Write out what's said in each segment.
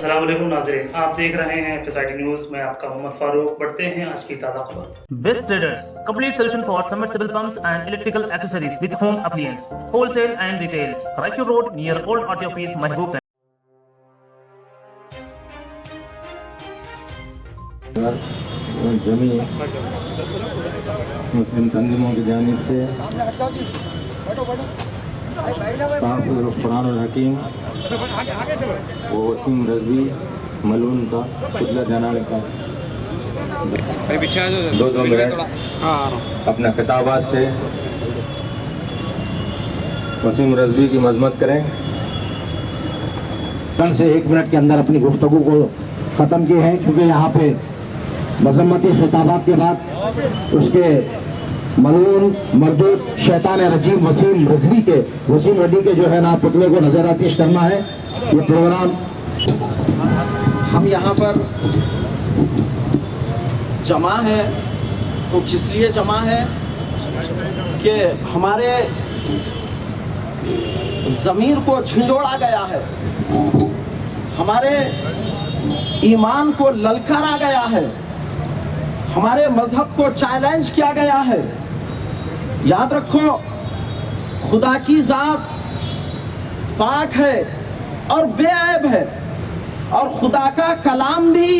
السلام علیکم ناظرین، آپ دیکھ رہے ہیں FSID نیوز. میں آپ کا محمد فاروق. بڑھتے ہیں آج کی تازہ خبر. Best Traders, complete solution for submersible pumps and electrical accessories with home appliance, wholesale and retail. Raichur Road near Old Auto Office, Mahbub. جمی مسلم تنظیموں کی جانب سے تحفظ قرآن الحکیم و وسیم رضوی ملون کا پتلا جلانے کا 2 منٹ اپنے خطابات سے وسیم رضوی کی مذمت کریں. سے 1 منٹ کے اندر اپنی گفتگو کو ختم کی ہے، کیونکہ یہاں پہ مذمتی خطابات کے بعد اس کے ملعون مردود شیطان رجیم وسیم رضوی کے جو ہے نا پتلے کو نظر آتش کرنا ہے. یہ پروگرام ہم یہاں پر جمع ہے تو کس لیے جمع ہے کہ ہمارے ضمیر کو جھنجھوڑا گیا ہے، ہمارے ایمان کو للکارا گیا ہے، ہمارے مذہب کو چیلنج کیا گیا ہے. یاد رکھو، خدا کی ذات پاک ہے اور بے عیب ہے، اور خدا کا کلام بھی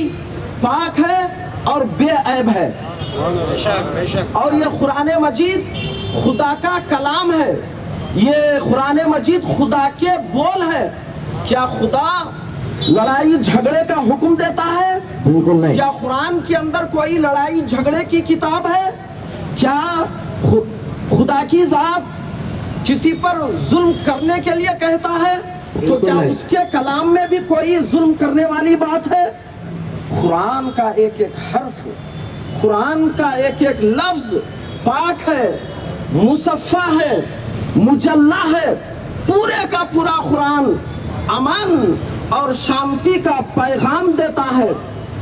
پاک ہے اور بے عیب ہے. اور یہ قرآن مجید خدا کا کلام ہے، یہ قرآن مجید خدا کے بول ہے. کیا خدا لڑائی جھگڑے کا حکم دیتا ہے؟ بالکل نہیں. کیا قرآن کے اندر کوئی لڑائی جھگڑے کی کتاب ہے؟ کیا خدا کی ذات کسی پر ظلم کرنے کے لیے کہتا ہے؟ تو کیا اس کے کلام میں بھی کوئی ظلم کرنے والی بات ہے؟ قرآن کا ایک ایک حرف، قرآن کا ایک ایک لفظ پاک ہے، مصفح ہے، مجلہ ہے. پورے کا پورا قرآن امن اور شانتی کا پیغام دیتا ہے.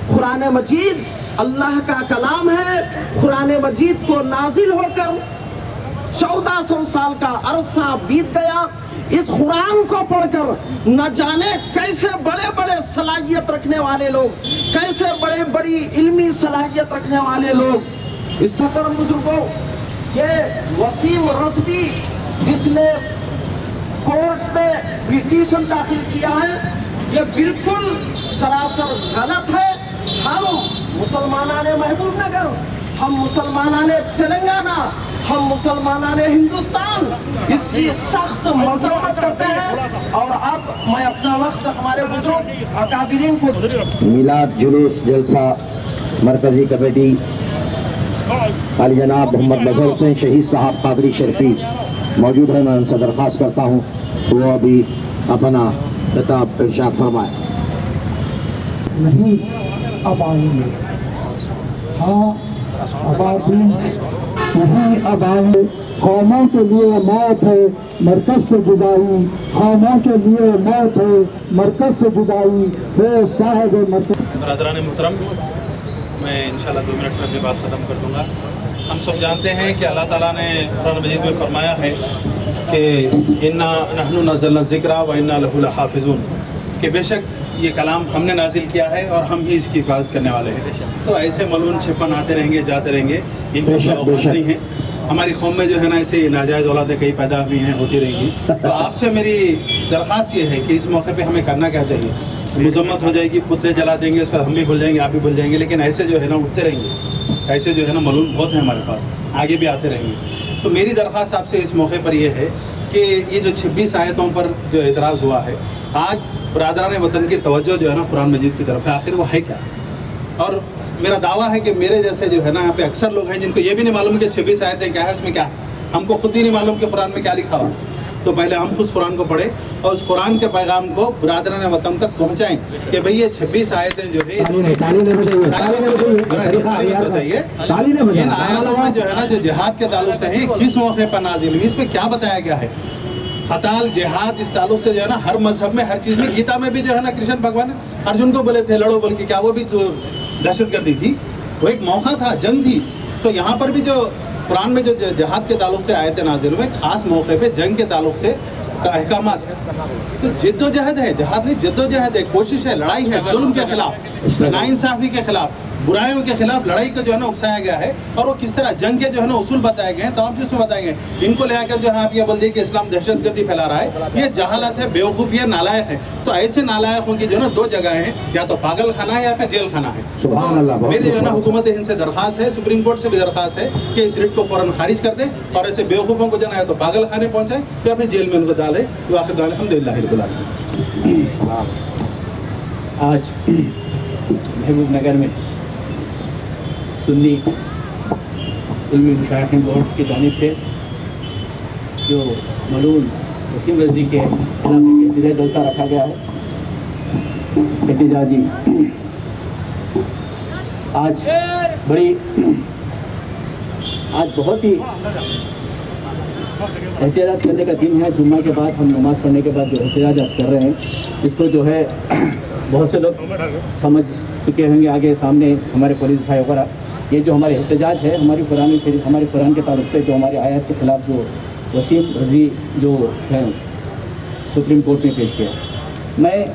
قرآن مجید اللہ کا کلام ہے. قرآن مجید کو نازل ہو کر 1400 سال کا عرصہ بیت گیا. اس قرآن کو پڑھ کر نہ جانے کیسے بڑے بڑے صلاحیت رکھنے والے لوگ، کیسے بڑی علمی صلاحیت رکھنے والے لوگ. اس محترم بزرگوں، یہ وسیم رضوی جس نے کورٹ میں پٹیشن داخل کیا ہے، یہ بالکل سراسر غلط ہے. ہم مسلمانان محبوب نگر، ہم مسلمانان تلنگانہ، ہم مسلمانان ہندوستان اس کی سخت مذمت کرتے ہیں. اور اب میں اپنا وقت ہمارے بزرگ اکابرین کو میلاد جلوس جلسہ مرکزی کمیٹی علی جناب محمد مظہر حسین شہید صاحب قادری شریفی موجود ہیں. میں ان سے درخواست کرتا ہوں وہ ابھی اپنا خطاب ارشاد فرمائے. نہیں اب آئیں گے، ہاں ابابیل نہیں اب آئیں گے. قوموں کے لیے موت ہے مرکز سے جدائی، قوموں کے لیے موت ہے مرکز سے جدائی. وہ صاحب مرکز. برادران محترم، میں انشاءاللہ 2 منٹ میں اپنی بات ختم کر دوں گا. ہم سب جانتے ہیں کہ اللہ تعالیٰ نے قرآن مجید میں فرمایا ہے کہ اِنَّا نَحْنُ نَزَّلْنَا الذِّكْرَ وَإِنَّا لَهُ لَحَافِظُونَ، کہ بے شک یہ کلام ہم نے نازل کیا ہے اور ہم ہی اس کی حفاظت کرنے والے ہیں. تو ایسے ملعون چھپن آتے رہیں گے، جاتے رہیں گے، ان کو اوقات نہیں ہے. ہماری قوم میں جو ہے نا ایسے ناجائز اولادیں کئی پیدا ہوئی ہیں، ہوتی رہیں گی. تو آپ سے میری درخواست یہ ہے کہ اس موقع پہ ہمیں کرنا کیا چاہیے. مذمت ہو جائے گی، پتلے جلا دیں گے، اس کا ہم بھی بھول جائیں گے، آپ بھی بھول جائیں گے، لیکن ایسے جو ہے نا اٹھتے رہیں گے. ایسے جو ہے نا ملعون بہت ہیں ہمارے پاس، آگے بھی آتے رہیں گے. تو میری درخواست آپ سے اس موقع پر یہ ہے کہ یہ جو 26 آیتوں پر جو اعتراض ہوا ہے، آج برادران وطن کی توجہ جو ہے نا قرآن مجید کی طرف ہے. آخر وہ ہے کیا؟ اور میرا دعویٰ ہے کہ میرے جیسے جو ہے نا یہاں پہ اکثر لوگ ہیں جن کو یہ بھی نہیں معلوم کہ 26 آیتیں کیا ہے، اس میں کیا ہے. ہم کو خود ہی نہیں معلوم کہ قرآن میں کیا لکھا ہوا. تو پہلے ہم خود قرآن کو پڑھیں اور اس قرآن کے پیغام کو برادران وطن تک پہنچائیں کہ بھئی یہ 26 آیتیں جو ہے ان آیاتوں میں جو ہے نا جو جہاد کے تعلق سے ہیں، کس موقع پر نازل ہوئی، اس میں کیا بتایا گیا ہے. قتال جہاد اس تعلق سے جو ہے نا ہر مذہب میں ہر چیز میں، گیتا میں بھی جو ہے نا کرشن بھگوان ارجن کو بولے تھے لڑو بول کے، کیا وہ بھی دہشت گردی تھی، وہ ایک موقع تھا، جنگ تھی. تو یہاں پر بھی جو قرآن میں جو جہاد کے تعلق سے آیتیں نازل ہوئے، خاص موقع پہ جنگ کے تعلق سے का अहकामात, तो जद्दोजहद है, जहाद नहीं जद्दोजहद है, कोशिश है, लड़ाई है जुल्म के खिलाफ, नाइंसाफ़ी के खिलाफ, बुराइयों के खिलाफ लड़ाई को जो है ना उकसाया गया है। और वो किस तरह जंग के जो है ना उसूल बताए गए हैं, तमाम चीज़ में बताए गए। इनको ले आकर जो है आप ये बोल दिए कि इस्लाम दहशतगर्दी फैला रहा है, ये जहालत है, बेवकूफ़ी है, नालायक है। तो ऐसे नालायकों की जो है ना दो जगह हैं, या तो पागल खाना है या फिर जेल खाना है। सुभान अल्लाह, बहुत मेरी जो है ना हुकूमत हिंद से दरख्वास्त है, सुप्रीम कोर्ट से भी दरख्वास्त है कि इस रिट को फ़ौरन खारिज कर दें और ऐसे बेवकूफ़ों को जो है तो पागल खाने पहुँचाएं या फिर जेल में उनको डालें। तो आखिर अल्हम्दुलिल्लाह रब्बिल आलमीन। आज महबूब नगर में सुन्नी उलमी मुशाहिदीन बोर्ड की जानिब से जो मलून वसीम रज़वी के खिलाफ एहतजाजी जलसा रखा गया है, एहतजाजी आज बहुत ही एहतजाज करने का दिन है। जुम्मा के बाद हम नमाज़ पढ़ने के बाद जो एहतजाज आज कर रहे हैं, इसको जो है बहुत से लोग समझ चुके होंगे, आगे सामने हमारे पुलिस भाई वगैरह। ये जो हमारे एहतजाज है हमारी कुरान के ताल्लुक़ से जो हमारे आयत के ख़िलाफ़ जो वसीम रज़वी जो है सुप्रीम कोर्ट में पेश किया, मैं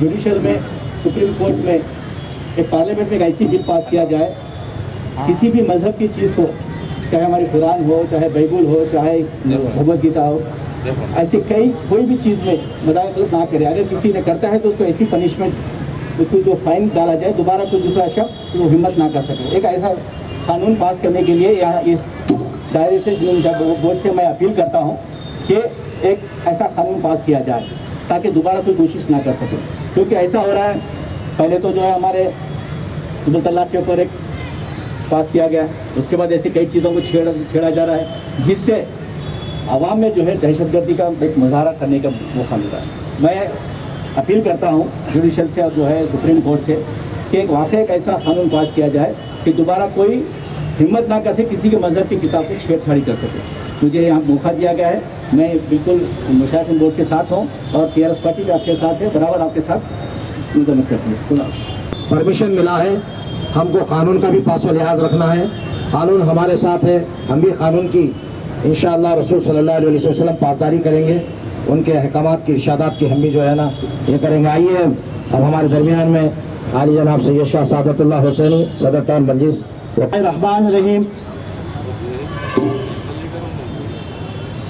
जुडिशल में सुप्रीम कोर्ट में एक पार्लियामेंट में एक ऐसी बिल पास किया जाए, किसी भी मज़हब की चीज़ को, चाहे हमारी कुरान हो, चाहे बाइबल हो, चाहे भगवद गीता हो, ऐसी कोई भी चीज़ में मदाखलत ना करे। अगर किसी ने करता है तो उसको ऐसी पनिशमेंट, उसको जो फाइन डाला जाए, दोबारा कोई दूसरा शख्स वो हिम्मत ना कर सके। एक ऐसा कानून पास करने के लिए यहाँ इस दायरे से बोर्ड से मैं अपील करता हूँ कि एक ऐसा कानून पास किया जाए ताकि दोबारा कोई कोशिश ना कर सके। क्योंकि ऐसा हो रहा है, पहले तो जो है हमारे दुबल तलाक के ऊपर एक पास किया गया, उसके बाद ऐसी कई चीज़ों को छेड़ा जा रहा है, जिससे आवाम में जो है दहशतगर्दी का एक मुजाहरा करने का मौका मिल रहा है। मैं अपील करता हूँ जुडिशल से और जो है सुप्रीम कोर्ट से कि एक वाकई एक ऐसा कानून पास किया जाए कि दोबारा कोई हिम्मत ना कर सके किसी के मज़हब की किताब को छेड़छाड़ी कर सके। मुझे यहाँ मौका दिया गया है, मैं बिल्कुल मुशाहिदीन बोर्ड के साथ हूँ और TRS पार्टी भी आपके साथ है, बराबर आपके साथ मुदम्मत करती है। परमिशन मिला है, हमको कानून का भी पास व लिहाज रखना है, कानून हमारे साथ है, हम भी कानून की इंशाअल्लाह रसूल सल्लल्लाहु अलैहि वसल्लम पासदारी करेंगे, उनके अहकामात की इरशादात की हम भी जो है ना ये करेंगे। आइए अब हमारे दरमियान में आली जनाब सैयद शाह सादतुल्लाह हुसैनी सदर टाउन बंजिस। रहमान रहीम,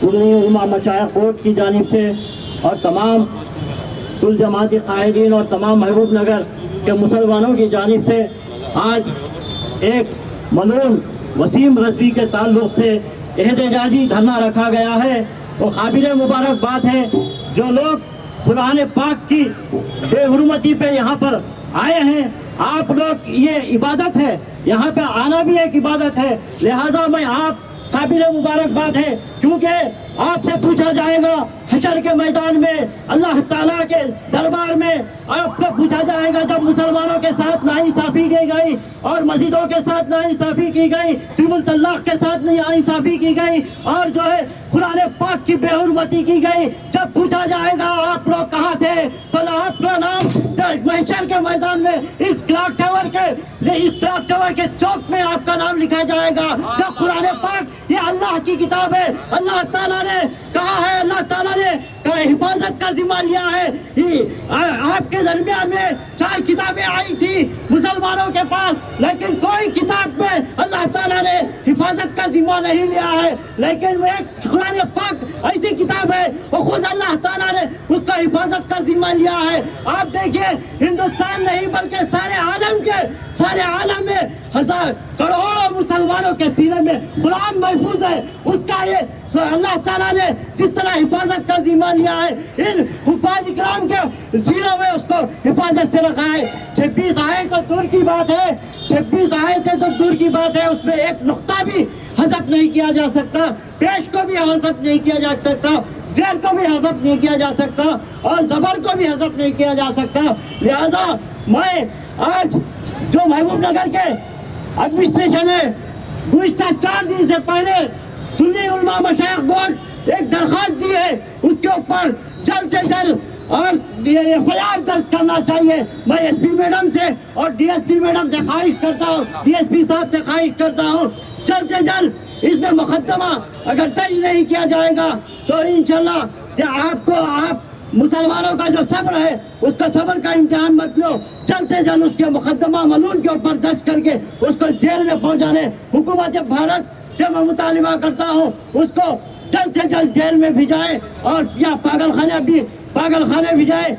सुन्नी उलमा मशाइख बोर्ड की जानिब से और तमाम कुल जमाती कायदीन और तमाम महबूब नगर के मुसलमानों की जानिब से आज एक मलून वसीम रज़वी के ताल्लुक़ से एहतजाजी धरना रखा गया है। वो काबिल मुबारकबाद है जो लोग कुरान पाक की बेहुरमती पे यहाँ पर आए हैं। आप लोग, ये इबादत है, यहाँ पे आना भी एक इबादत है, लिहाजा मैं आप काबिल मुबारकबाद है, क्योंकि आपसे पूछा जाएगा हशर के मैदान में, अल्लाह ताला के दरबार में आपको पूछा जाएगा जब मुसलमानों के साथ नाइंसाफ़ी की गई और मस्जिदों के साथ नाइंसाफ़ी की गई, तिबुल तलाक के साथ नाइंसाफ़ी की गई और जो है कुरान पाक की बेहुरमती की गई। जब पूछा जाएगा आप लोग कहाँ थे, तो आपका नाम महशर के मैदान में इस क्लॉक टावर के चौक में आपका नाम लिखा जाएगा। जब कुरान पाक ये अल्लाह की किताब है, अल्लाह ताला ने कहा है, अल्लाह ताला ने हिफाजत का जिम्मा लिया है। आपके दरमियान में 4 किताबें आई थी मुसलमानों के पास, लेकिन कोई किताब में अल्लाह ताला ने हिफाजत का जिम्मा नहीं लिया है। लेकिन वो एक कुरान पाक ऐसी किताब है, वो खुद अल्लाह ताला ने उसका हिफाजत का जिम्मा लिया है। आप देखिए, हिंदुस्तान नहीं बल्कि सारे आलम में करोड़ों मुसलमानों के सीने में कुरान महफूज है। उसका ये अल्लाह ताला ने जिस तरह हिफाजत का जिम्मा लिया है, इन हुफाज इकराम के सीनों में उसको हिफाजत से रखा है। 26 आयत तो दूर की बात है, 26 आयतें तो दूर की बात है, उसमें एक नुक्ता भी हज़फ नहीं किया जा सकता, पेश को भी हज़फ नहीं किया जा सकता, ज़ेर को भी हज़फ नहीं किया जा सकता और ज़बर को भी हज़फ नहीं किया जा सकता। लिहाजा मैं आज जो महबूब नगर के एडमिनिस्ट्रेशन है, गुज़िश्ता 4 दिन से पहले सुन्नी उलमा मशाइख बोर्ड एक दरख्वास्त दी है, उसके ऊपर जल्द से जल्द और FIR दर्ज करना चाहिए। मैं SP मैडम से और DSP मैडम से ख्वाहिश करता हूँ, DSP साहब से ख्वाहिश करता हूँ, जल्द से जल्द اس میں مقدمہ اگر درج نہیں کیا جائے گا تو انشاءاللہ آپ مسلمانوں کا جو صبر ہے اس کا صبر کا امتحان مت لو، جلد سے جلد اس کے مقدمہ ملعون کے اوپر درج کر کے اس کو جیل میں پہنچانے، حکومت بھارت سے میں مطالبہ کرتا ہوں اس کو جلد سے جلد جیل میں بھیجائے اور یا پاگل خانے بھیجائے۔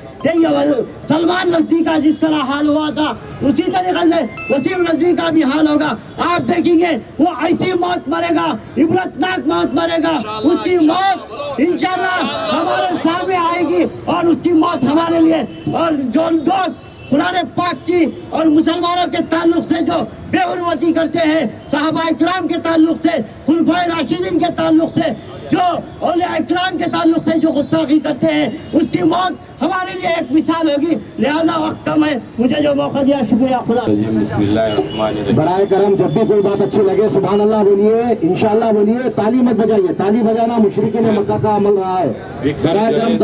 سلمان رضوی کا جس طرح حال ہوا تھا اسی طریقے سے وسیم رضوی کا بھی حال ہوگا۔ آپ دیکھیں گے وہ ایسی موت مرے گا، عبرتناک موت مرے گا، اس کی موت انشاءاللہ ہمارے سامنے آئے گی اور اس کی موت ہمارے لیے، اور جو لوگ قرآن پاک کی اور مسلمانوں کے تعلق سے جو بے حرمتی کرتے ہیں، صحابہ اکرام کے تعلق سے، خلفائے راشدین کے تعلق سے، جو اولیاء اکرام کے تعلق سے جو گستاخی کرتے ہیں، اس کی موت ہمارے لیے ایک مثال ہوگی۔ لہذا وقت کم ہے، مجھے جو موقع دیا شکریہ خدا۔ بسم اللہ الرحمن الرحیم۔ برائے کرم جب بھی کوئی بات اچھی لگے سبحان اللہ بولیے، انشاءاللہ بولیے، تالی مت بجائیے، تالی بجانا مشرکین مکہ کا عمل رہا ہے۔ برائے کرم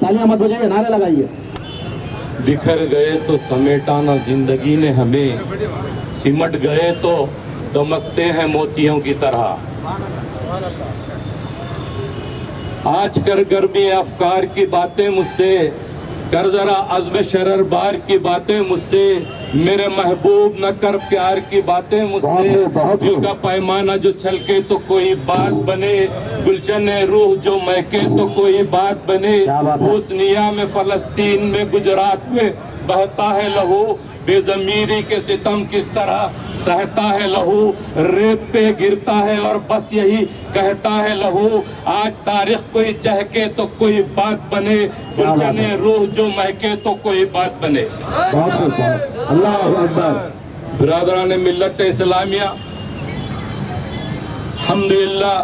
تالیاں مت بجائیے، نعرے لگائیے۔ بکھر گئے تو سمیٹانا زندگی نے ہمیں، سمٹ گئے تو دمکتے ہیں موتیوں کی طرح۔ آج کر گرمی افکار کی باتیں مجھ سے، کر ذرا عزم شرر بار کی باتیں مجھ سے، میرے محبوب نہ کر پیار کی باتیں مجھ سے، دل کا پیمانہ جو چھلکے تو کوئی بات بنے، گلشن روح جو مہکے تو کوئی بات بنے، حسنیہ میں فلسطین میں گجرات میں بہتا ہے لہو، بے ضمیری کے ستم کس طرح سہتا ہے لہو، ریت پہ گرتا ہے اور بس یہی کہتا ہے لہو، آج تاریخ کوئی چہکے تو کوئی بات بنے، گلشن روح جو مہکے تو کوئی بات بنے۔ اللہ اکبر۔ برادران ملت اسلامیہ، الحمدللہ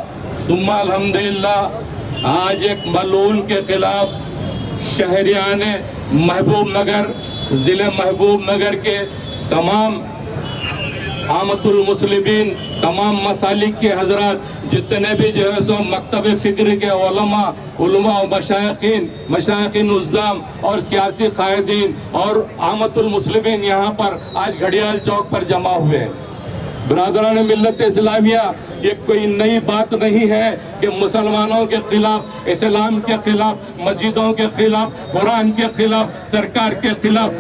ثم الحمدللہ، آج ایک ملعون کے خلاف شہریان محبوب نگر، ضلع محبوب نگر کے تمام عامت المسلمین، تمام مسالک کے حضرات، جتنے بھی جو ہے سو مکتب فکر کے علماء و مشائقین نظام اور سیاسی قائدین اور عامت المسلمین یہاں پر آج گھڑیال چوک پر جمع ہوئے ہیں۔ برادران ملت اسلامیہ، یہ کوئی نئی بات نہیں ہے کہ مسلمانوں کے خلاف، اسلام کے خلاف، مسجدوں کے خلاف، قرآن کے خلاف، سرکار کے خلاف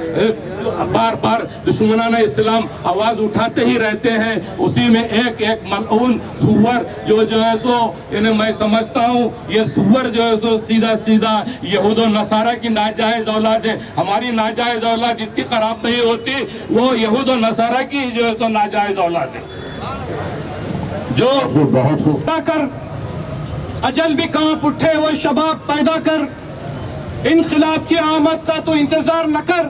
بار بار دشمنان اسلام آواز اٹھاتے ہی رہتے ہیں۔ اسی میں ایک ملعون سور جو ہے سو انہیں میں سمجھتا ہوں یہ سور جو ہے سو سیدھا یہود و نصارہ کی ناجائز اولاد ہے۔ ہماری ناجائز اولاد اتنی خراب نہیں ہوتی، وہ یہود و نصارہ کی جو ہے سو ناجائز اولاد ہے، جو پیدا کر اجل بھی کانپ اٹھے وہ شباب پیدا کر، انقلاب کی آمد کا تو انتظار نہ کر،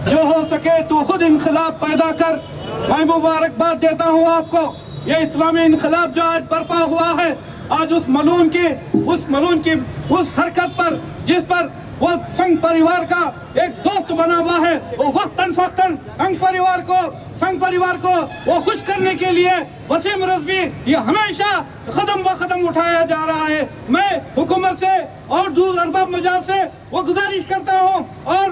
جو ہو سکے تو خود انقلاب پیدا کر۔ میں مبارکباد دیتا ہوں آپ کو، یہ اسلامی انقلاب جو آج برپا ہوا ہے، آج اس ملعون کی اس حرکت پر جس پر وہ سنگ پریوار کا ایک دوست بنا ہوا ہے، وہ وقتاً فوقتاً سنگ پریوار کو وہ خوش کرنے کے لیے وسیم رضوی یہ ہمیشہ قدم بہ قدم اٹھایا جا رہا ہے۔ میں حکومت سے اور دور ارباب مجاز سے وہ گزارش کرتا ہوں اور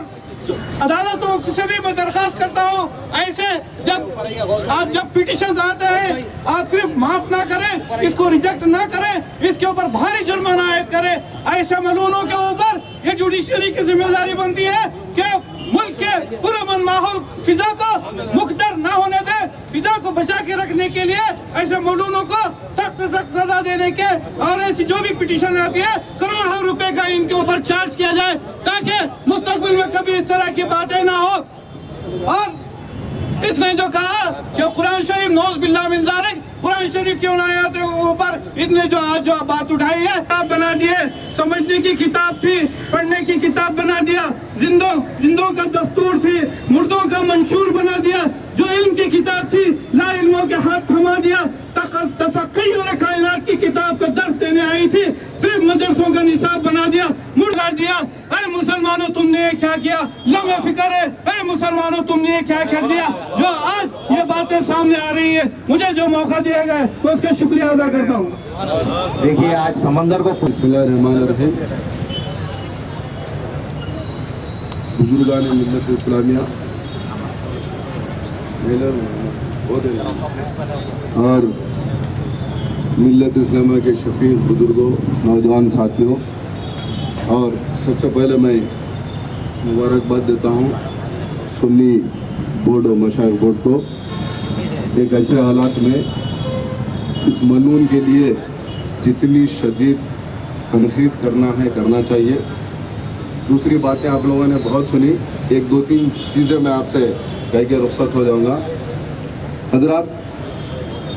عدالتوں سے بھی میں درخواست کرتا ہوں، ایسے جب پیٹیشنز آتے ہیں آپ صرف معاف نہ کریں، اس کو ریجیکٹ نہ کریں، اس کے اوپر بھاری جرمانہ عائد کریں۔ ایسے ملعونوں کے اوپر یہ جوڈیشری کی ذمہ داری بنتی ہے کہ ملک کے پرامن ماحول، فضا کو مقدر نہ ہونے دیں، فضا کو بچا کے رکھنے کے لیے ایسے ملعونوں کو سخت سے سخت سزا دینے کے، اور ایسی جو بھی پیٹیشن آتی ہے کروڑوں روپے کا ان کے اوپر چارج کیا جائے تاکہ مستقبل میں کبھی اس طرح کی باتیں نہ ہو۔ اور اس نے جو کہا کہ قرآن شریف نعوذ باللہ من ذالک، قرآن شریف کی عنایات کے اوپر اس نے جو آج جو بات اٹھائی ہے، کتاب بنا دیے، سمجھنے کی کتاب تھی، پڑھنے کی کتاب بنا دیا، زندوں کا دستور تھی، مردوں کا منشور بنا دیا، جو علم کی کتاب تھی لا علموں کے ہاتھ تھما دیا، تسقی اور کائنات کی کتاب کا درس دینے آئی تھی صرف مدرسوں کا نصاب بنا دیا، مڑا دیا۔ اے مسلمانوں تم نے یہ کیا کیا؟ لمحہ فکر ہے، اے مسلمانوں تم نے یہ کیا کر دیا؟ جو آج یہ باتیں سامنے آ رہی ہیں، مجھے جو موقع دیا گیا ہے میں اس کا شکریہ ادا کرتا ہوں۔ دیکھیے آج سمندر کو بسم اللہ الرحمن الرحیم۔ بزرگان ملت اسلامیہ اور मिल्लत इस्लामिया के शफीक बुजुर्गों, नौजवान साथियों, और सबसे पहले मैं मुबारकबाद देता हूँ सुन्नी बोर्ड और मशाइख बोर्ड को एक ऐसे हालात में इस मनून के लिए जितनी शदीद तनकीद करना है करना चाहिए। दूसरी बातें आप लोगों ने बहुत सुनी, एक दो तीन चीज़ें मैं आपसे कह के रुखसत हो जाऊंगा। हजरात,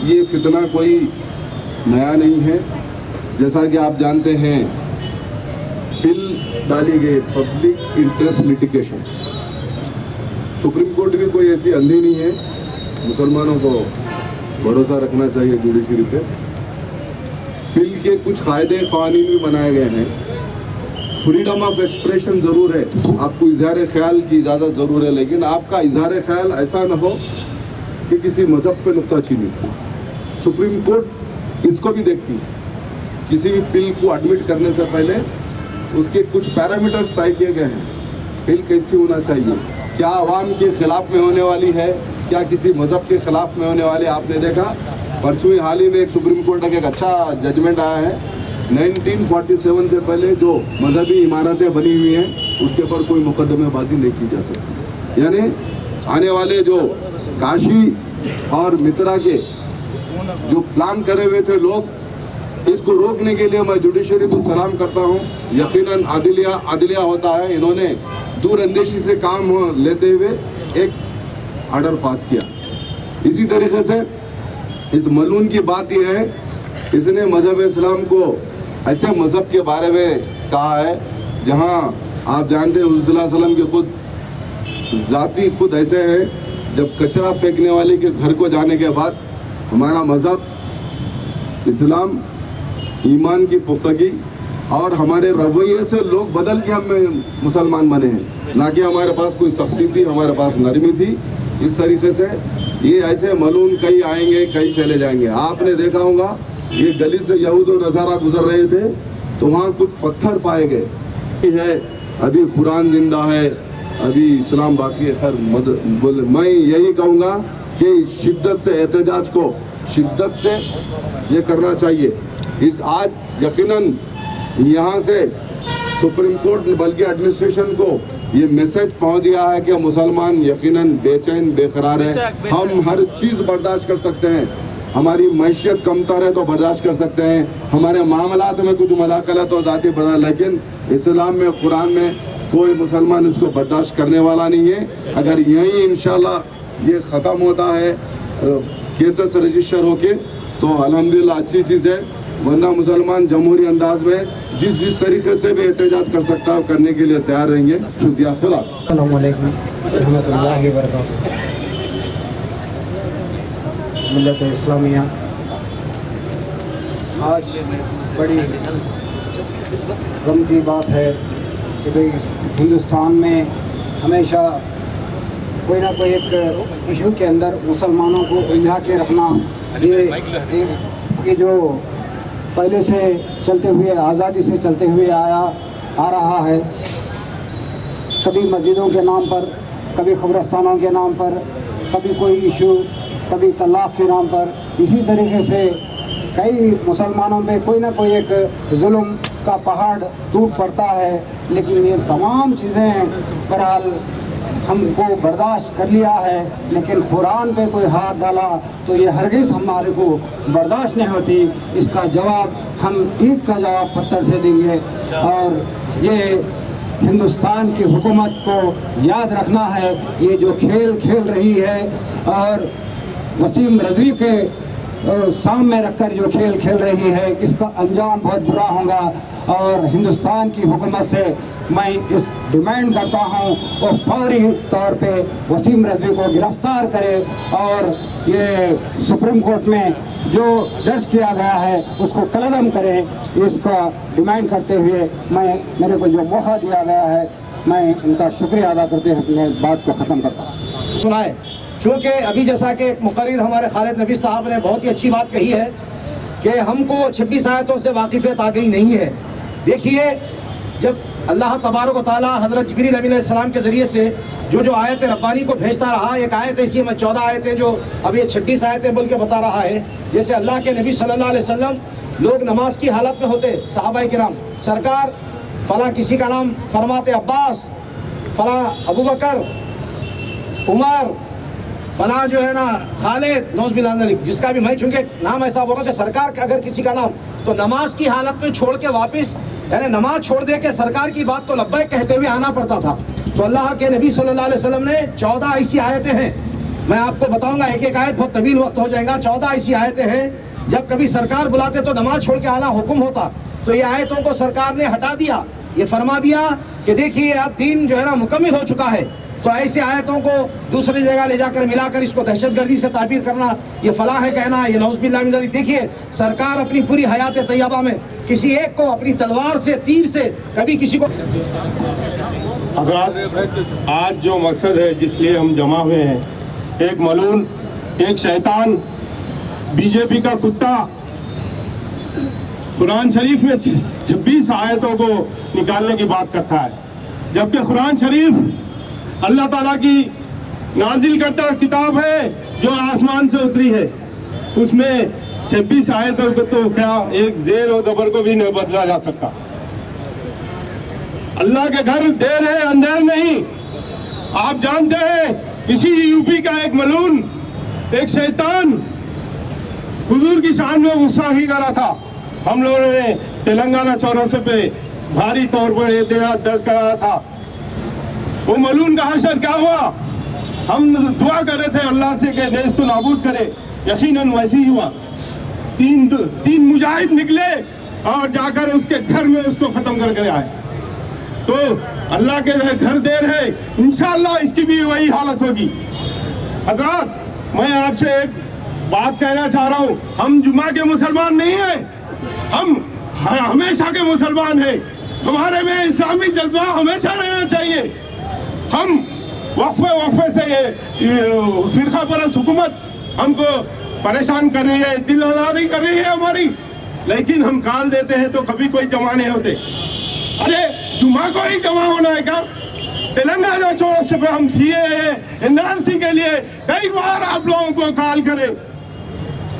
ये फितना कोई नया नहीं है। जैसा कि आप जानते हैं, बिल डाली गई public interest litigation, supreme court भी कोई ऐसी अंधी नहीं है, मुसलमानों को भरोसा रखना चाहिए जुडिशरी पे। बिल के कुछ कायदे कानून भी बनाए गए हैं। फ्रीडम ऑफ एक्सप्रेशन ज़रूर है, आपको इजहार ख्याल की इजाज़त ज़रूर है, लेकिन आपका इजहार ख्याल ऐसा न हो कि किसी मज़हब पे नुक्ताचीनी। सुप्रीम कोर्ट इसको भी देखती है। किसी भी बिल को एडमिट करने से पहले उसके कुछ पैरामीटर्स तय किए गए हैं। बिल कैसी होना चाहिए, क्या आवाम के ख़िलाफ़ में होने वाली है, क्या किसी मज़हब के ख़िलाफ़ में होने वाली। आपने देखा परसों हाल ही में एक सुप्रीम कोर्ट का एक अच्छा जजमेंट आया है। 1947 से पहले जो मजहबी इमारतें बनी हुई हैं उसके ऊपर कोई मुकदमेबाजी नहीं की जा सकती। यानी आने वाले जो काशी और मित्रा के जो प्लान करे हुए थे लोग, इसको रोकने के लिए मैं जुडिशरी को सलाम करता हूँ। यकीनन आदिलिया होता है, इन्होंने दूर अंदेशी से काम लेते हुए एक आर्डर पास किया। इसी तरीके से इस मलून की बात यह है, इसने मजहब इस्लाम को ऐसे मज़हब के बारे में कहा है जहाँ आप जानते हैं हुज़ूर सल्लल्लाहु अलैहि वसल्लम के ज़ाती खुद ऐसे है, जब कचरा फेंकने वाले के घर को जाने के बाद हमारा मज़हब इस्लाम ईमान की पुख्तगी और हमारे रवैये से लोग बदल के हम मुसलमान बने हैं, ना कि हमारे पास कोई सख्ती थी, हमारे पास नरमी थी। इस तरीके से ये ऐसे मलून कई आएंगे कई चले जाएंगे। आपने देखा होगा ये गली से यहूद और नज़ारा गुजर रहे थे तो वहाँ कुछ पत्थर पाए गए है। अभी कुरान जिंदा है, अभी इस्लाम बाकी है। खैर मैं यही कहूँगा कि शिद्दत से एहतजाज को शिद्दत से ये करना चाहिए। इस आज यकीनन यहाँ से सुप्रीम कोर्ट बल्कि एडमिनिस्ट्रेशन को ये मैसेज पहुँच गया है कि मुसलमान यकीनन बेचैन बेकरार है। हम हर चीज़ बर्दाश्त कर सकते हैं, हमारी मैशियत कमतर है तो बर्दाश्त कर सकते हैं, हमारे मामलात में कुछ मदाखलत हो जाती है, लेकिन इस्लाम में कुरान में कोई मुसलमान इसको बर्दाश्त करने वाला नहीं है। अगर यही इंशाल्लाह ये ख़त्म होता है केसेस रजिस्टर होके तो अल्हम्दुलिल्लाह अच्छी चीज़ है, वरना मुसलमान जमहूरी अंदाज में जिस तरीके से भी एहतजाज कर सकता है करने के लिए तैयार रहेंगे। शुक्रिया। अस्सलाम वालेकुम रहमतुल्लाहि व बरकातहू। मिल्लत इस्लामिया आज बड़ी गम की बात है कि भाई हिंदुस्तान में हमेशा कोई ना कोई एक इशू के अंदर मुसलमानों को उलझा के रखना, ये जो पहले से चलते हुए आज़ादी से चलते हुए आ रहा है, कभी मस्जिदों के नाम पर, कभी कब्रिस्तानों के नाम पर, कभी कोई इशू, कभी तलाक़ के नाम पर, इसी तरीके से कई मुसलमानों में कोई ना कोई एक जुल्म का पहाड़ टूट पड़ता है। लेकिन ये तमाम चीज़ें बहरहाल हमको बर्दाश्त कर लिया है, लेकिन कुरान पे कोई हाथ डाला तो ये हरगिज़ हमारे को बर्दाश्त नहीं होती। इसका जवाब हम ईद का जवाब पत्थर से देंगे। और ये हिंदुस्तान की हुकूमत को याद रखना है, ये जो खेल खेल रही है और वसीम रज़वी के सामने रखकर जो खेल खेल रही है, इसका अंजाम बहुत बुरा होगा। और हिंदुस्तान की हुकूमत से मैं इस डिमांड करता हूँ और फौरी तौर पे वसीम रज़वी को गिरफ़्तार करे और ये सुप्रीम कोर्ट में जो दर्ज किया गया है उसको कलअदम करें। इसका डिमांड करते हुए मेरे को जो मौका दिया गया है, मैं उनका शुक्रिया अदा करते हुए अपने बात को ख़त्म करता हूँ। सुनाए, चूँकि अभी जैसा कि मुक़र्रिर हमारे खालिद नबी साहब ने बहुत ही अच्छी बात कही है कि हमको 26 आयतों से वाकिफ़ियत आ गई नहीं है। देखिए, जब अल्लाह तबारक व तआला हज़रत जिब्रील अलैहिस्सलाम के ज़रिए से جو آیت ربانی کو بھیجتا رہا. ایک آیت ایسی ہے, میں 14 آیتیں جو اب یہ 26 آیتیں بول کے بتا رہا ہے. جیسے اللہ کے نبی صلی اللہ علیہ وسلم لوگ نماز کی حالت میں ہوتے, صحابہ کرام سرکار فلاں کسی کا نام فرماتے عباس, فلاں ابو بکر, عمر, فلاں جو ہے نا خالد, نوز باللہ ذالک, جس کا بھی میں چونکہ نام ایسا بول رہا ہوں کہ سرکار کا اگر کسی کا نام, تو نماز کی حالت میں چھوڑ کے واپس, یعنی نماز چھوڑ دے کے سرکار کی بات کو لبیک کہتے ہوئے آنا پڑتا تھا. تو اللہ کے نبی صلی اللہ علیہ وسلم نے 14 ایسی آیتیں ہیں, میں آپ کو بتاؤں گا, ایک ایک آیت بہت طویل وقت ہو جائے گا. 14 ایسی آیتیں ہیں جب کبھی سرکار بلاتے تو نماز چھوڑ کے آنا حکم ہوتا, تو یہ آیتوں کو سرکار نے ہٹا دیا. یہ فرما دیا کہ دیکھیے اب دین جو ہے نا مکمل ہو چکا ہے. تو ایسے آیتوں کو دوسری جگہ لے جا کر ملا کر اس کو دہشت گردی سے تعبیر کرنا, یہ فلاح ہے کہنا, یہ نعوذ باللہ من ذالک. دیکھیے سرکار اپنی پوری حیات طیبہ میں کسی ایک کو اپنی تلوار سے, تیر سے کبھی کسی کو. حضرات, آج جو مقصد ہے جس لیے ہم جمع ہوئے ہیں, ایک ملعون, ایک شیطان, بی جے پی کا کتا قرآن شریف میں 26 آیتوں کو نکالنے کی بات کرتا ہے, جبکہ قرآن شریف اللہ تعالیٰ کی نازل کرتا کتاب ہے جو آسمان سے اتری ہے. اس میں 26 آیتوں کو تو کیا ایک زیر و زبر کو بھی نہیں بدلا جا سکتا. اللہ کے گھر دیر ہے, اندھیر نہیں. آپ جانتے ہیں اسی یو پی کا ایک ملعون, ایک شیطان حضور کی شان میں گستاخی کرا تھا. ہم لوگوں نے تلنگانہ چوراہے پہ بھاری طور پر احتجاج درج کرایا تھا. وہ ملعون کا حشر کیا ہوا؟ ہم دعا کر رہے تھے اللہ سے کہ نیست و نابود کرے, یقیناً ویسے ہی ہوا. تین مجاہد نکلے اور جا کر اس کے گھر میں اس کو ختم کر کے آئے. تو اللہ کے گھر دیر ہے, انشاءاللہ اس کی بھی وہی حالت ہوگی. حضرات, میں آپ سے ایک بات کہنا چاہ رہا ہوں, ہم جمعہ کے مسلمان نہیں ہیں, ہم ہمیشہ کے مسلمان ہیں. ہمارے میں اسلامی جذبہ ہمیشہ رہنا چاہیے. ہم وقفے سے یہ فرقہ پرست حکومت ہم کو پریشان کر رہی ہے, دل آزاری کر رہی ہے ہماری, لیکن ہم کال دیتے ہیں تو کبھی کوئی جمع نہیں ہوتے. ارے جمعہ کو ہی جمع ہونا ہے کیا؟ تلنگانہ چوراہے پہ ہم سی اے NRC کے لیے کئی بار آپ لوگوں کو کال کرے,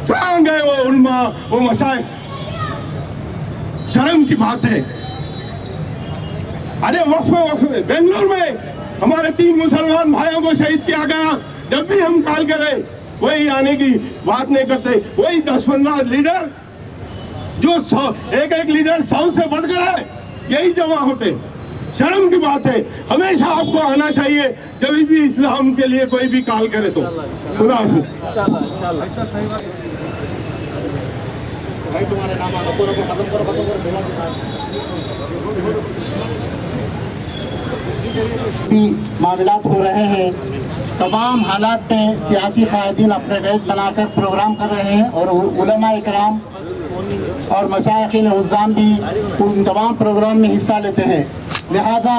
کہاں گئے وہ علماء, وہ مشائخ؟ شرم کی بات ہے. ارے وقفے بنگلور میں ہمارے 3 مسلمان بھائیوں کو شہید کیا گیا, جب بھی ہم کال کرے وہی آنے کی بات نہیں کرتے. وہی 10-15 لیڈر جو ایک لیڈر 100 سے بڑھ کر ہے, یہی جمع ہوتے. شرم کی بات ہے. ہمیشہ آپ کو آنا چاہیے جب بھی اسلام کے لیے کوئی بھی کال کرے تو. خدا حافظ. معاملات ہو رہے ہیں, تمام حالات میں سیاسی قائدین اپنے بیچ بنا کر پروگرام کر رہے ہیں, اور علماء اکرام اور مشائخین عظام بھی ان تمام پروگرام میں حصہ لیتے ہیں. لہذا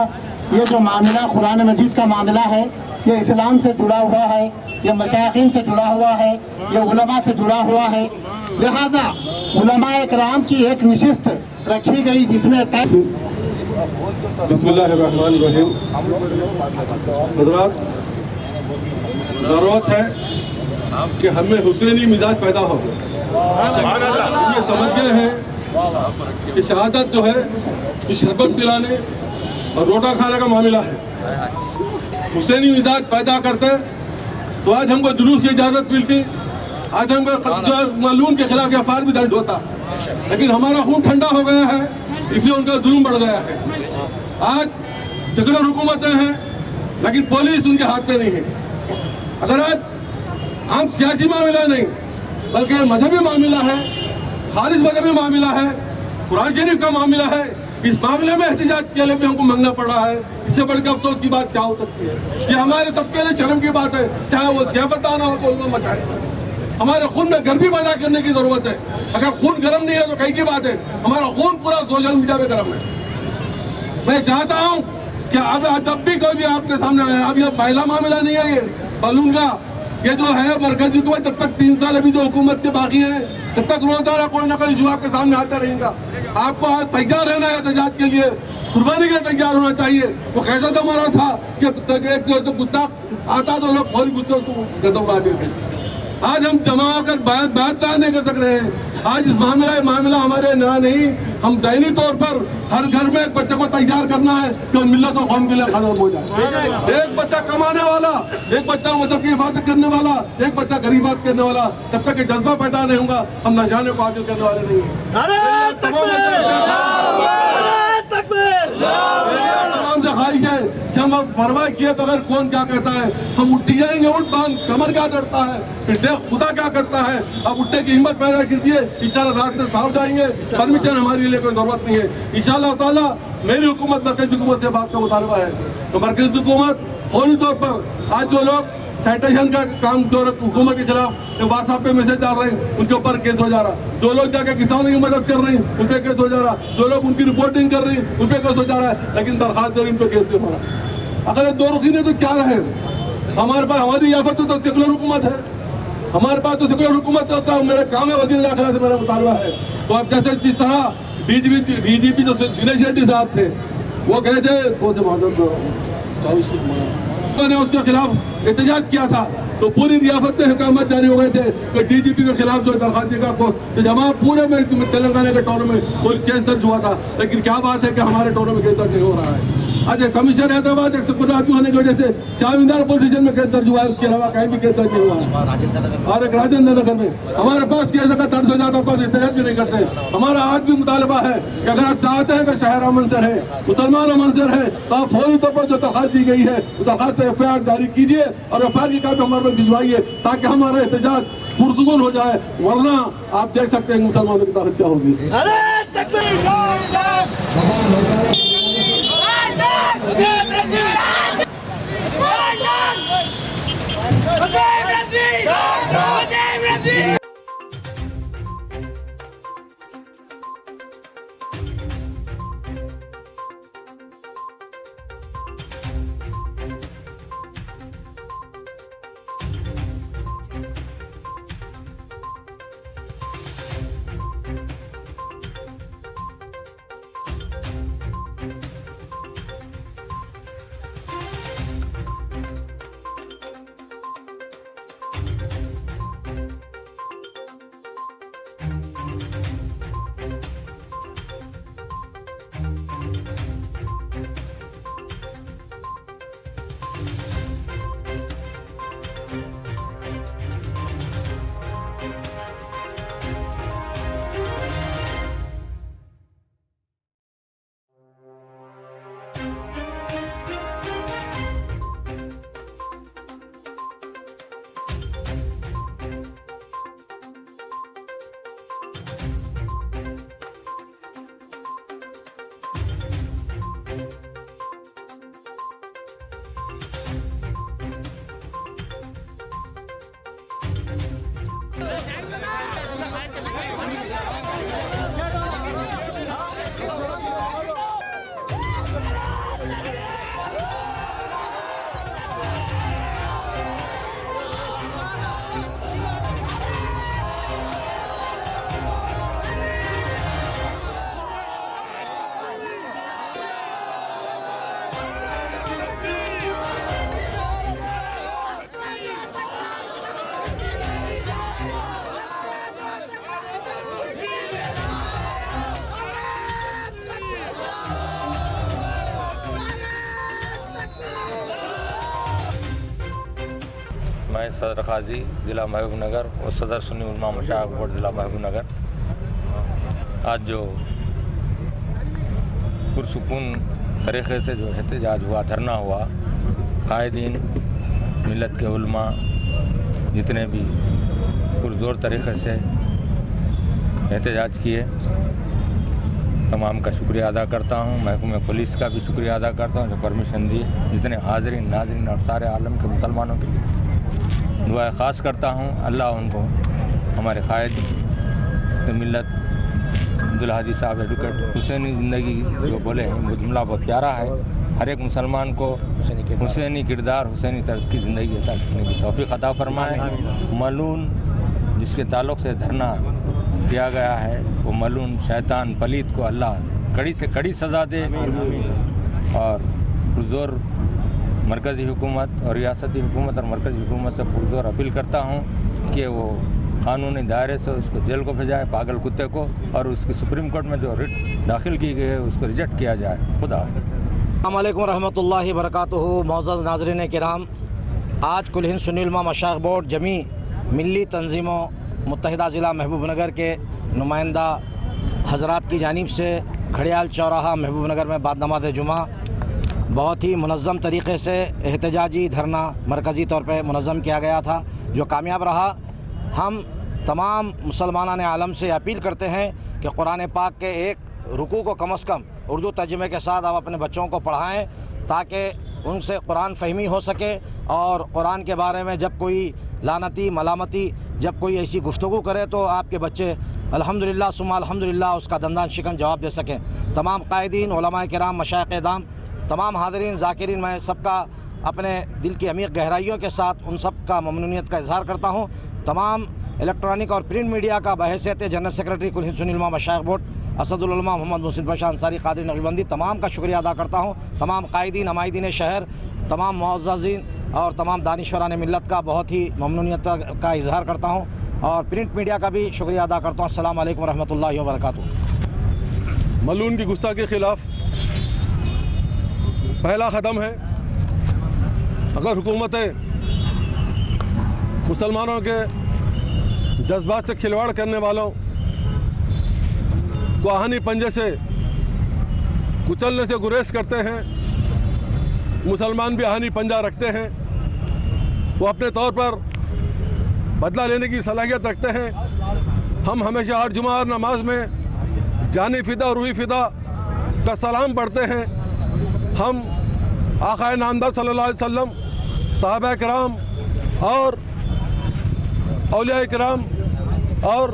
یہ جو معاملہ قرآن مجید کا معاملہ ہے, یہ اسلام سے جڑا ہوا ہے, یہ مشائخین سے جڑا ہوا ہے, یہ علماء سے جڑا ہوا ہے. لہذا علماء اکرام کی ایک نشست رکھی گئی جس میں بسم اللہ الرحمن الرحیم. حضرات, ضرورت ہے کہ ہمیں حسینی مزاج پیدا ہو. ہم یہ سمجھ گئے ہیں کہ شہادت جو ہے یہ شربت پلانے اور روٹا کھانے کا معاملہ ہے. حسینی مزاج پیدا کرتے تو آج ہم کو جلوس کی اجازت ملتی, آج ہم کو ملعون کے خلاف FIR بھی درج ہوتا. لیکن ہمارا خون ٹھنڈا ہو گیا ہے, اس لیے ان کا ظلم بڑھ گیا ہے. آج سیکولر حکومتیں ہیں لیکن پولیس ان کے ہاتھ میں نہیں ہے. اگر آج عام سیاسی معاملہ نہیں بلکہ مذہبی معاملہ ہے, خالص مذہبی معاملہ ہے, قرآن شریف کا معاملہ ہے, اس معاملے میں احتجاج کے لیے بھی ہم کو مانگنا پڑا ہے. اس سے بڑھ کے افسوس کی بات کیا ہو سکتی ہے؟ یہ ہمارے سب کے لیے شرم کی بات ہے, چاہے وہ سیاستدان ہو تو ان کو مچائے. ہمارے خون میں گرمی پیدا کرنے کی ضرورت ہے. اگر خون گرم نہیں ہے تو کہیں کی بات ہے, ہمارا خون پورا سوشل میڈیا پہ گرم ہے. میں چاہتا ہوں کہ اب جب بھی کوئی بھی آپ کے سامنے آئے, اب یہ پہلا معاملہ نہیں ہے یہ بلون کا, یہ جو ہے مرکزی حکومت جب تک 3 سال ابھی جو حکومت کے باقی ہیں تب تک روزانہ کوئی نہ کوئی ایشو آپ کے سامنے آتا رہے گا. آپ کو آج تیار رہنا ہے احتجاج کے لیے. कुर्बानी के तैयार होना चाहिए। वो कैसा जमाना था कि एक जो कुत्ता आता तो लोग फौरी कुत्ते को गर्दन उड़ा देते थे। आज हम जमा होकर बात नहीं कर सक रहे हैं। आज इस मामला हमारे यहाँ नहीं, हम ज़हनी तौर पर हर घर में एक बच्चे को तैयार करना है कि मिल्लत और कौम के लिए खत्म हो जाए। एक बच्चा कमाने वाला, एक बच्चा मतलब की हिफाजत करने वाला, एक बच्चा गरीबात करने वाला, तब तक ये जज्बा पैदा नहीं होगा हम नशाने को हासिल करने वाले नहीं हैं। तमाम से ख्वाहिश है कि हम परवाह किए बगैर कौन क्या कहता है हम उठ जाएंगे, उठ बांध कमर क्या डरता है, फिर देख खुदा क्या करता है। अब उठने की हिम्मत पैदा कीजिए, इंशाल्लाह रात से साफ जाएंगे। परमिशन हमारे लिए कोई जरूरत नहीं है। इंशाल्लाह ताला मेरी हुकूमत मरकज़ी हुकूमत से बात का मुतालबा है तो मरकज़ी हुकूमत फौरी तौर पर आज जो लोग साइटेशन का काम जो हुकूमत के खिलाफ व्हाट्सएप पे मैसेज डाल रहे हैं उनके ऊपर केस हो जा रहा। जो लोग जाकर किसानों की मदद कर रहे हैं उन पर केस हो जा रहा। जो लोग उनकी रिपोर्टिंग कर रहे हैं उन पर केस हो जा रहा है, लेकिन दरखास्त इन पर केस नहीं हो रहा। अगर ये दो रुखी ने तो क्या रहे, हमारे पास हमारी याफत तो सेकुलर हुकूमत है, हमारे पास तो सेकुलर हुकूमत होता है। मेरे काम है वज़ीर दाखिला से मेरा मुतालबा है। तो अब जैसे जिस तरह डीजीपी जो दिनेश रेड्डी साहब थे वो गए थे ने उसके खिलाफ एहतजाज किया था तो पूरी रियासत में हुकूमत जारी हो गए थे कि डीजीपी के खिलाफ जो दरखास्त देगा तो जमा पूरे में तेलंगाना के टोरों में कोई केस दर्ज हुआ था। लेकिन क्या बात है कि हमारे टोरों में केस दर्ज नहीं हो रहा है। आज कमिश्नर हैदराबाद एक सेकुलर आदमी होने की वजह से चामीनार पुलिस स्टेशन में केस दर्ज हुआ है, उसके अलावा कहीं भी केस दर्ज नहीं हुआ। और एक राजेंद्र नगर में हमारे पास केस अगर दर्ज हो जाता तो एहतजाज भी नहीं करते। हमारा आज भी मुतालबा है कि अगर आप चाहते हैं कि शहर अमन से रहे, मुसलमान अमन से रहे तो आप फौरी तौर पर जो दरखास्त दी गई है उस दरखास्त पर FIR जारी कीजिए और FIR की कापी हमारे पास भिजवाइए ताकि हमारा एहतजाज पुरसुकून हो जाए। वरना आप देख सकते हैं मुसलमानों की ताकत क्या होगी। मैं सदर काजी ज़िला महबूब नगर और सदर सुन्नी उलमा मशाइख बोर्ड ज़िला महबूब नगर आज जो पुरसुकून तरीक़े से जो एहतजाज हुआ, धरना हुआ, कायदीन मिलत के उलमा जितने भी पुरजोर तरीक़े से एहतजाज किए, तमाम का शुक्रिया अदा करता हूँ। महकमे पुलिस का भी शुक्रिया अदा करता हूँ जो परमिशन दी। जितने हाज़रीन नाज़रीन और सारे आलम के मुसलमानों के लिए दुआ ख़ास करता हूँ। अल्लाह उनको हमारे कायद मिलत अब्दुल साहब एडवोकेट हुसैनी ज़िंदगी जो बोले हैं वो जुमला बहुत प्यारा है। हर एक मुसलमान को हुसैनी किरदार हुसैनी तर्ज की ज़िंदगी अता करने की तौफ़ीक़ अता फरमाए। मलून जिसके ताल्लुक़ से धरना किया गया है वो मलून शैतान पलीत को अल्लाह कड़ी से कड़ी सज़ा दे और पुरज़ोर मरकज़ी हुकूमत और रियासती हुकूमत और मरकज़ी हुकूमत से पुरज़ोर अपील करता हूँ कि वो कानूनी दायरे से उसको जेल को भेजाए, पागल कुत्ते को, और उसकी सुप्रीम कोर्ट में जो रिट दाखिल की गई है उसको रिजेक्ट किया जाए। खुदा अस्सलाम वालेकुम रहमतुल्लाहि बरकातुहू। मोअज़्ज़ज़ नाज़रीन किराम, आज कुल हिंद सुन्नी उलमा मशाइख़ बोर्ड जमी मिली तंजीमों मुत्तहिदा ज़िला महबूबनगर के नुमाइंदा हज़रात की जानिब से घड़ियाल चौराहा महबूबनगर में बाद नमाज़ जुमा बहुत ही मुनज़्ज़म तरीक़े से एहतजाजी धरना मरकज़ी तौर पर मुनज़्ज़म किया गया था, जो कामयाब रहा। हम तमाम मुसलमान आलम से अपील करते हैं कि कुरान पाक के एक रुकू को कम से कम उर्दू तर्जुमे के साथ आप अपने बच्चों को पढ़ाएं, ताकि उनसे कुरान फ़हमी हो सके और कुरान के बारे में जब कोई लानती मलामती जब कोई ऐसी गुफ्तगू करे तो आपके बच्चे अल्हम्दुलिल्लाह सुम्मा अल्हम्दुलिल्लाह उसका दंदान शिकन जवाब दे सकें। तमाम कायदीन, उलमाए किराम, मशाइख़ दाम, तमाम हाज़रीन ज़ाकिरीन, मैं सबका अपने दिल की अमीर गहराइयों के साथ उन सब का ममनूनियत का इज़हार करता हूँ। तमाम इलेक्ट्रॉनिक और प्रिंट मीडिया का बहैसियत जनरल सेक्रेटरी कुल हिंद सुन्नी उलमा मशाइख़ बोर्ड असदुल उलमा मोहम्मद मुहसिन पाशा अंसारी कादरी नक्शबंदी तमाम का शुक्रिया अदा करता हूँ। तमाम कायदीन, अमायदीन शहर, तमाम मुअज़्ज़ज़ीन और तमाम दानिशवरान मिल्लत का बहुत ही ममनूनियत का इज़हार करता हूँ और प्रिंट मीडिया का भी शुक्रिया अदा करता हूँ। अस्सलाम वालेकुम रहमतुल्लाहि व बरकातुहू। मलून की गुस्ताखी के ख़िलाफ़ पहला क़दम है। अगर हुकूमतें मुसलमानों के जज्बात से खिलवाड़ करने वालों को आहनी पंजे से कुचलने से गुरेज करते हैं, मुसलमान भी आहनी पंजा रखते हैं, वो अपने तौर पर बदला लेने की सलाहियत रखते हैं। हम हमेशा हर जुमा और नमाज में जानी फ़िदा रूही फ़िदा का सलाम पढ़ते हैं। हम आक़ाए नामदार सल्लल्लाहु अलैहि वसल्लम, सहाबा किराम और औलिया किराम और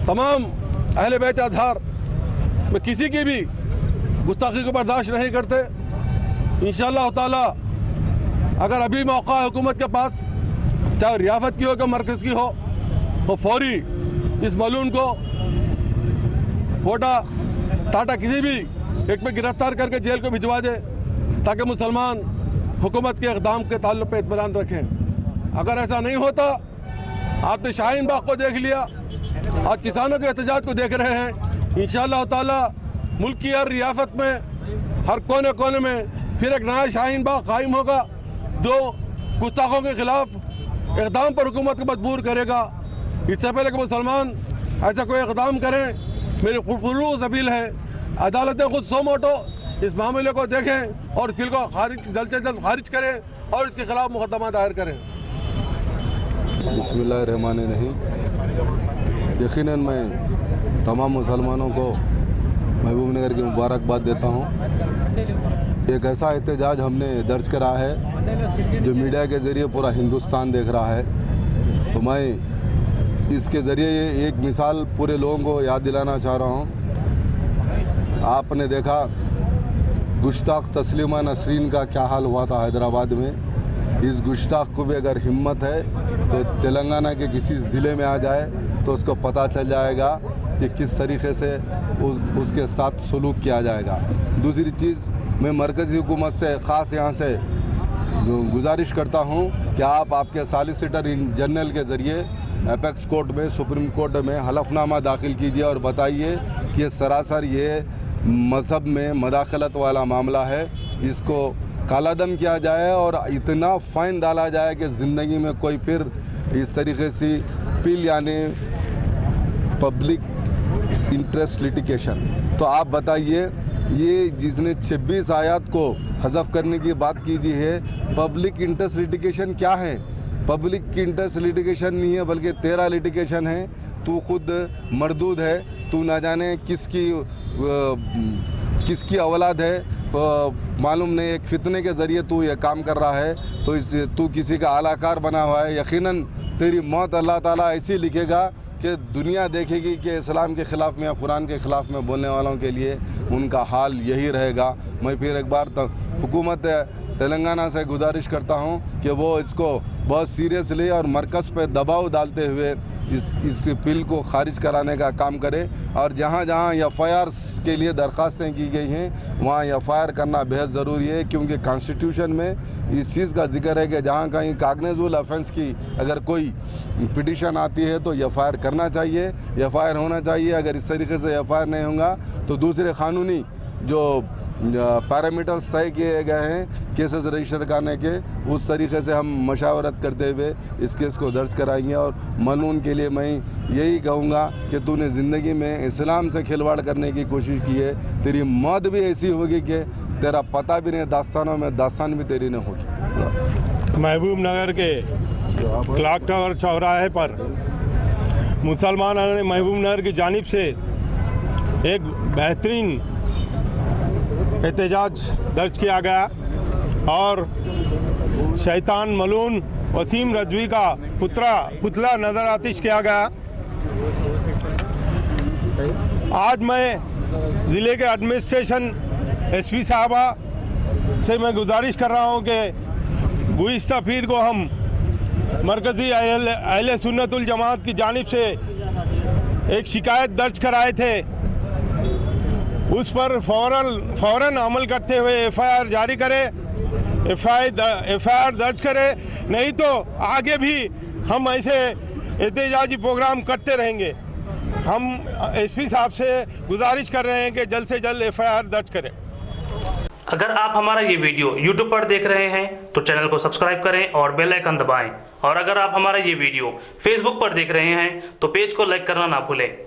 तमाम अहले बैत अज़हार में किसी की भी गुस्ताखी को बर्दाश्त नहीं करते। इंशाअल्लाह ताला अगर अभी मौका है हुकूमत के पास, चाहे रियासत की हो या मरकज़ की हो, वो फौरी इस मलून को फोटा टाटा किसी भी एक में गिरफ्तार करके जेल को भिजवा दे, ताकि मुसलमान हुकूमत के इक़दाम के ताल्लुक़ पे इत्मीनान रखें। अगर ऐसा नहीं होता, आपने शाहीन बाग को देख लिया, आज किसानों के एहतजाज को देख रहे हैं। इंशाअल्लाह ताला मुल्क की हर रियासत में हर कोने कोने में फिर एक नया शाहीन बाग कायम होगा, जो गुस्ताखों के ख़िलाफ़ इक़दाम पर हुकूमत को मजबूर करेगा। इससे पहले कि मुसलमान ऐसा कोई इक़दाम करें, मेरी पुरज़ोर अपील है, अदालतें खुद सो मोटो इस मामले को देखें और बिल को जल्द से जल्द खारिज करें और इसके ख़िलाफ़ मुकदमा दायर करें। बिस्मिल्लाहिर्रहमानिर्रहीम। यकीनन मैं तमाम मुसलमानों को महबूबनगर की मुबारकबाद देता हूँ। एक ऐसा एहतजाज हमने दर्ज करा है जो मीडिया के ज़रिए पूरा हिंदुस्तान देख रहा है, तो मैं इसके ज़रिए ये एक मिसाल पूरे लोगों को याद दिलाना चाह रहा हूँ। आपने देखा गुस्ताख तस्लीमा नसरीन का क्या हाल हुआ था हैदराबाद में। इस गुस्ताख को भी अगर हिम्मत है तो तेलंगाना के किसी ज़िले में आ जाए तो उसको पता चल जाएगा कि किस तरीक़े से उसके साथ सलूक किया जाएगा। दूसरी चीज़, मैं मरकज़ी हुकूमत से ख़ास यहाँ से गुजारिश करता हूँ कि आप आपके सॉलिसिटर जनरल के ज़रिए एपेक्स कोर्ट में, सुप्रीम कोर्ट में हलफनामा दाखिल कीजिए और बताइए कि ये सरासर ये मज़हब में मदाखलत वाला मामला है, इसको कालादम किया जाए और इतना फ़ाइन डाला जाए कि ज़िंदगी में कोई फिर इस तरीके से पिल यानी पब्लिक इंटरेस्ट लिटिगेशन। तो आप बताइए, ये जिसने 26 आयत को हज़फ करने की बात कीजिए है, पब्लिक इंटरेस्ट लिटिगेशन क्या है? पब्लिक इंटरेस्ट लिटिगेशन नहीं है बल्कि तेरा लिटिगेशन है। तू खुद मरदूद है, तू ना जाने किसकी औलाद है, तो मालूम नहीं, एक फितने के ज़रिए तू ये काम कर रहा है, तो इस तू किसी का आलाकार बना हुआ है। यकीनन तेरी मौत अल्लाह ताला ऐसी लिखेगा कि दुनिया देखेगी कि इस्लाम के ख़िलाफ़ में, कुरान के ख़िलाफ़ में बोलने वालों के लिए उनका हाल यही रहेगा। मैं फिर एक बार हुकूमत तेलंगाना से गुजारिश करता हूं कि वो इसको बहुत सीरियसली और मरकज़ पे दबाव डालते हुए इस बिल को खारिज कराने का काम करे, और जहां जहां FIR के लिए दरख्वास्तें की गई हैं वहां FIR करना बेहद ज़रूरी है, क्योंकि कॉन्स्टिट्यूशन में इस चीज़ का जिक्र है कि जहां कहीं काग्निजेबल ऑफेंस की अगर कोई पिटीशन आती है तो FIR करना चाहिए, FIR होना चाहिए। अगर इस तरीके से FIR नहीं होगा तो दूसरे कानूनी जो पैरामीटर्स तय किए गए हैं केसेस रजिस्टर करने के, उस तरीके से हम मशावरत करते हुए इस केस को दर्ज कराएंगे। और मलून के लिए मैं यही कहूँगा कि तूने ज़िंदगी में इस्लाम से खिलवाड़ करने की कोशिश की है, तेरी मौत भी ऐसी होगी कि तेरा पता भी नहीं, दास्तानों में दास्तान भी तेरी नहीं होगी। महबूब नगर के क्लॉक टावर चौराहे पर मुसलमानों ने महबूब नगर की जानिब से एक बेहतरीन एहतजाज दर्ज किया गया और शैतान मलून वसीम रजवी का पुतला नज़र आतिश किया गया। आज मैं ज़िले के एडमिनिस्ट्रेशन SP साहबा से मैं गुजारिश कर रहा हूं कि गुज़िश्ता पीर को हम मरकज़ी अहले सुन्नतुल जमात की जानिब से एक शिकायत दर्ज कराए थे, उस पर फ़ौरन अमल करते हुए FIR जारी करे, FIR दर्ज करे, नहीं तो आगे भी हम ऐसे एहतजाजी प्रोग्राम करते रहेंगे। हम SP साहब से गुजारिश कर रहे हैं कि जल्द से जल्द FIR दर्ज करें। अगर आप हमारा ये वीडियो YouTube पर देख रहे हैं तो चैनल को सब्सक्राइब करें और बेल आइकन दबाएं, और अगर आप हमारा ये वीडियो Facebook पर देख रहे हैं तो पेज को लाइक करना ना भूलें।